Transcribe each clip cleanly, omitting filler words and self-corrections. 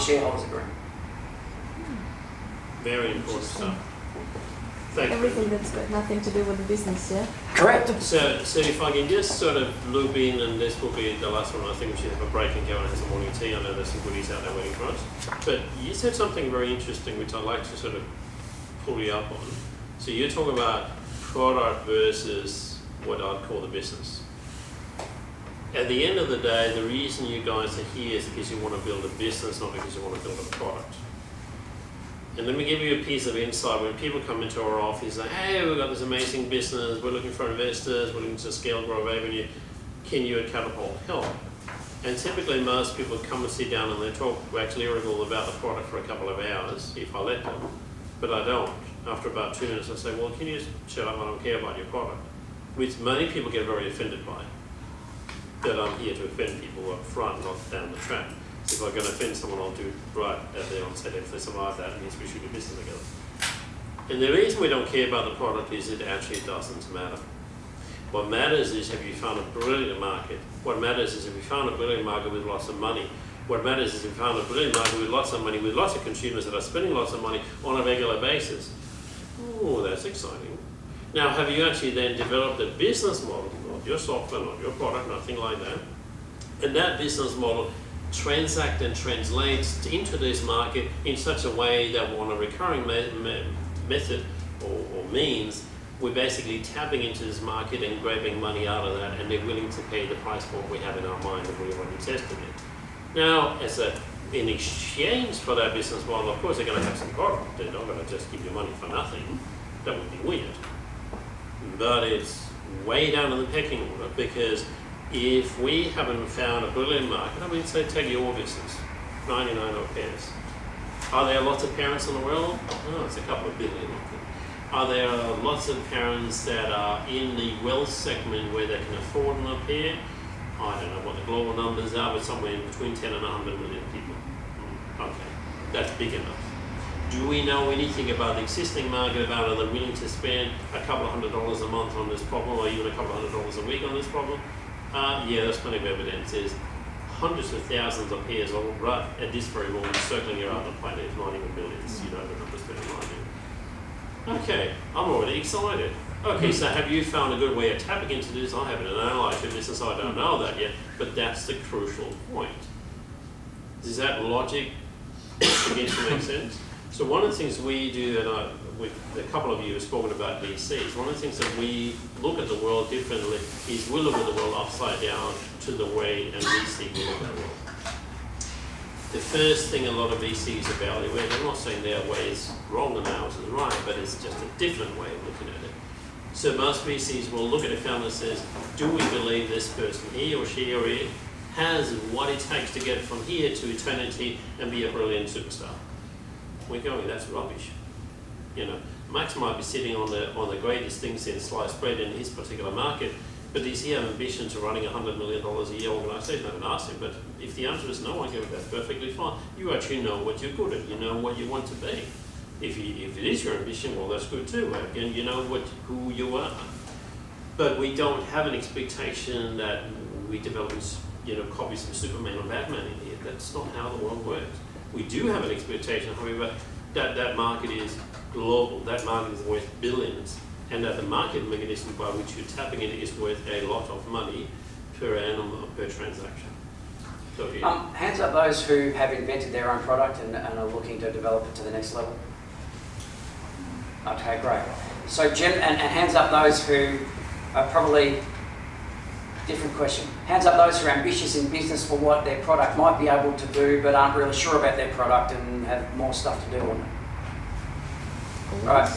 shareholders agree. Very important stuff. Thank you. Everything that's got nothing to do with the business, yeah? Correct. So if I can just sort of loop in, and this will be the last one, I think we should have a break and go and have some morning tea. I know there's some goodies out there waiting for us. But you said something very interesting, which I'd like to sort of pull you up on. So you're talking about product versus what I'd call the business. At the end of the day, the reason you guys are here is because you want to build a business, not because you want to build a product. And let me give you a piece of insight. When people come into our office and say, hey, we've got this amazing business, we're looking for investors, we're looking to scale, grow revenue, can you at Catapult help? And typically most people come and sit down and they talk wax lyrical about the product for a couple of hours, if I let them, but I don't. After about 2 minutes I say, well, can you just shut up, I don't care about your product, which many people get very offended by. That I'm here to offend people up front, not down the track. So if I'm going to offend someone, I'll do it right at the onset. If they survive that, it means we should do business together. And the reason we don't care about the product is it actually doesn't matter. What matters is have you found a brilliant market. What matters is have you found a brilliant market with lots of money. What matters is if you found a brilliant market with lots of money, with lots of consumers that are spending lots of money on a regular basis. Oh, that's exciting. Now, have you actually then developed a business model, not your software, not your product, nothing like that, and that business model transact and translates into this market in such a way that on a recurring method or means, we're basically tapping into this market and grabbing money out of that, and they're willing to pay the price for what we have in our mind and we've already tested it. Now, in exchange for that business model, of course they're going to have some product. They're not going to just give you money for nothing. That would be weird. But it's way down in the pecking order, because if we haven't found a brilliant market, I mean, say take your business, 99 odd pairs. Are there lots of parents in the world? Oh, it's a couple of billion of them. Are there lots of parents that are in the wealth segment where they can afford an pair? I don't know what the global numbers are, but somewhere in between 10 and 100 million people. Okay, that's big enough. Do we know anything about the existing market, about are they willing to spend a couple of $100s a month on this problem, or even a couple of $100s a week on this problem? Yeah, there's plenty of evidence. There's hundreds of thousands of pairs all right at this very moment circling around the planet, if not even millions. You know the numbers better than I do. Okay, I'm already excited. Okay, so have you found a good way of tapping into this? I haven't analysed your business, I don't know that yet, but that's the crucial point. Does that logic begin to make sense? So one of the things we do, and a couple of you have spoken about VCs, one of the things that we look at the world differently is we look at the world upside down to the way a VC will look at the world. The first thing a lot of VCs evaluate, I'm not saying their way is wrong and ours is right, but it's just a different way of looking at it. So most VCs will look at a founder and says, do we believe this person, he or she or it, has what it takes to get from here to eternity and be a brilliant superstar? We're going, that's rubbish. You know, Max might be sitting on the greatest thing since sliced bread in his particular market, but does he have ambition to running $100 million a year organisation? I haven't asked him, but if the answer is no, I go, that's perfectly fine. You actually know what you're good at, you know what you want to be. If it is your ambition, well, that's good too. Again, you know who you are. But we don't have an expectation that we develop, copies of Superman or Batman in here. That's not how the world works. We do have an expectation, however, that market is global, that market is worth billions, and that the market mechanism by which you're tapping it is worth a lot of money per annum or per transaction. So, yeah. Hands up those who have invented their own product and are looking to develop it to the next level. Okay, great. So, and hands up those who are probably, different question. Hands up those who are ambitious in business for what their product might be able to do, but aren't really sure about their product and have more stuff to do on it. Right.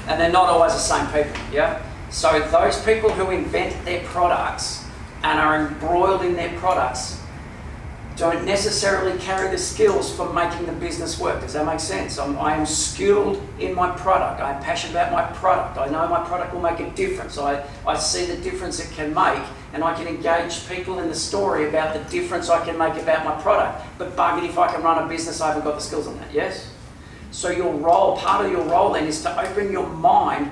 And they're not always the same people, yeah? So those people who invent their products and are embroiled in their products don't necessarily carry the skills for making the business work. Does that make sense? I am skilled in my product. I am passionate about my product. I know my product will make a difference. I see the difference it can make, and I can engage people in the story about the difference I can make about my product. But bug it if I can run a business, I haven't got the skills on that, yes? So your role, part of your role then is to open your mind.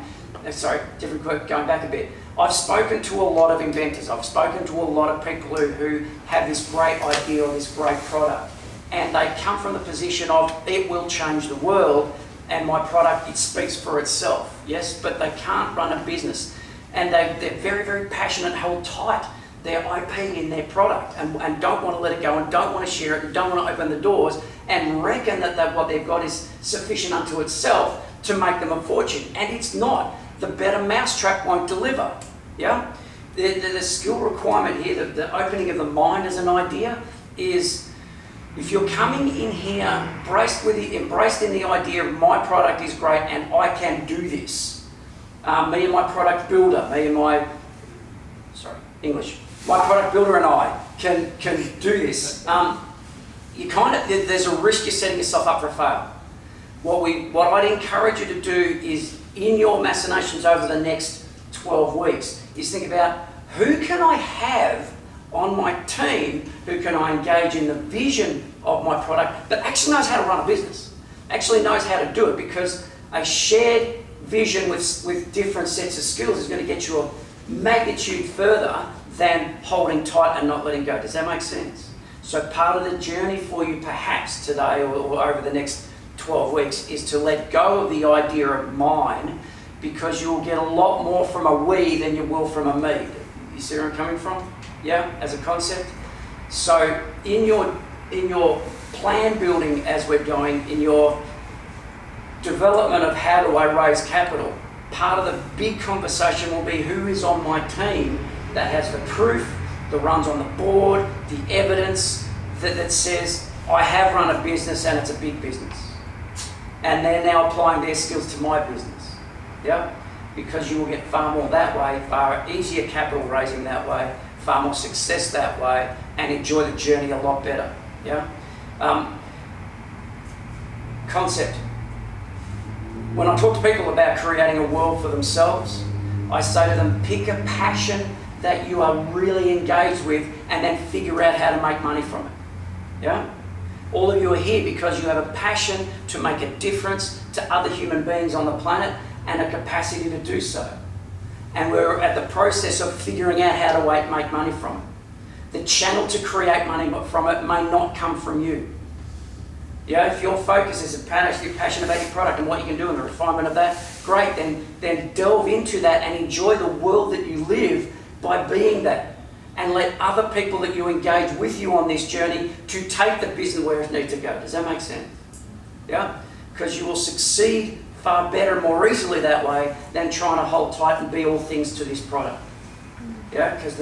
Sorry, different quote, going back a bit. I've spoken to a lot of inventors. I've spoken to a lot of people who have this great idea or this great product. and they come from the position of it will change the world and my product, it speaks for itself, yes, but they can't run a business. And they're very, very passionate, hold tight their IP in their product and don't want to let it go and don't want to share it and don't want to open the doors and reckon that what they've got is sufficient unto itself to make them a fortune. And it's not. The better mousetrap won't deliver, yeah? The skill requirement here, the opening of the mind as an idea is, if you're coming in here embraced in the idea of my product is great and I can do this. Me and my product builder, my product builder and I can do this. There's a risk you're setting yourself up for a fail. What I'd encourage you to do is, in your machinations over the next 12 weeks, is think about who can I have on my team, who can I engage in the vision of my product, but actually knows how to run a business, actually knows how to do it, because a shared vision with different sets of skills is going to get you a magnitude further than holding tight and not letting go. Does that make sense? So part of the journey for you perhaps today or over the next 12 weeks is to let go of the idea of mine, because you'll get a lot more from a we than you will from a me. You see where I'm coming from? Yeah, as a concept. So in your plan building as we're going, in your development of how do I raise capital, part of the big conversation will be who is on my team that has the proof, that runs on the board, the evidence that says I have run a business and it's a big business. And they're now applying their skills to my business. Yeah? Because you will get far more that way, far easier capital raising that way, far more success that way, and enjoy the journey a lot better. Yeah? Concept. When I talk to people about creating a world for themselves, I say to them, pick a passion that you are really engaged with and then figure out how to make money from it. Yeah? All of you are here because you have a passion to make a difference to other human beings on the planet and a capacity to do so. And we're at the process of figuring out how to make money from it. The channel to create money from it may not come from you. Yeah, if your focus is you're passionate about your product and what you can do and the refinement of that, great, then delve into that and enjoy the world that you live by being that. And let other people that you engage with you on this journey to take the business where it needs to go. Does that make sense? Yeah? Because you will succeed far better and more easily that way than trying to hold tight and be all things to this product. Yeah? Because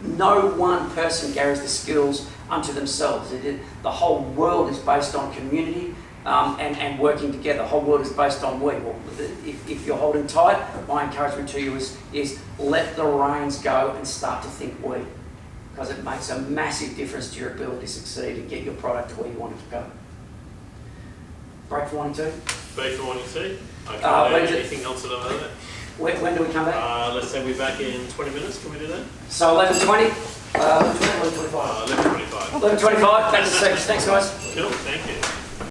no one person carries the skills unto themselves. The whole world is based on community and working together. The whole world is based on we. Well, if you're holding tight, my encouragement to you is let the reins go and start to think we. Because it makes a massive difference to your ability to succeed and get your product to where you want it to go. Break for 1 and 2? Break for 1 and 2. Okay, anything else about that? When do we come back? Let's say we're back in 20 minutes. Can we do that? So 11:20? 11:25. 11:25. 11:25. Back to 6. Thanks, guys. Cool. Thank you.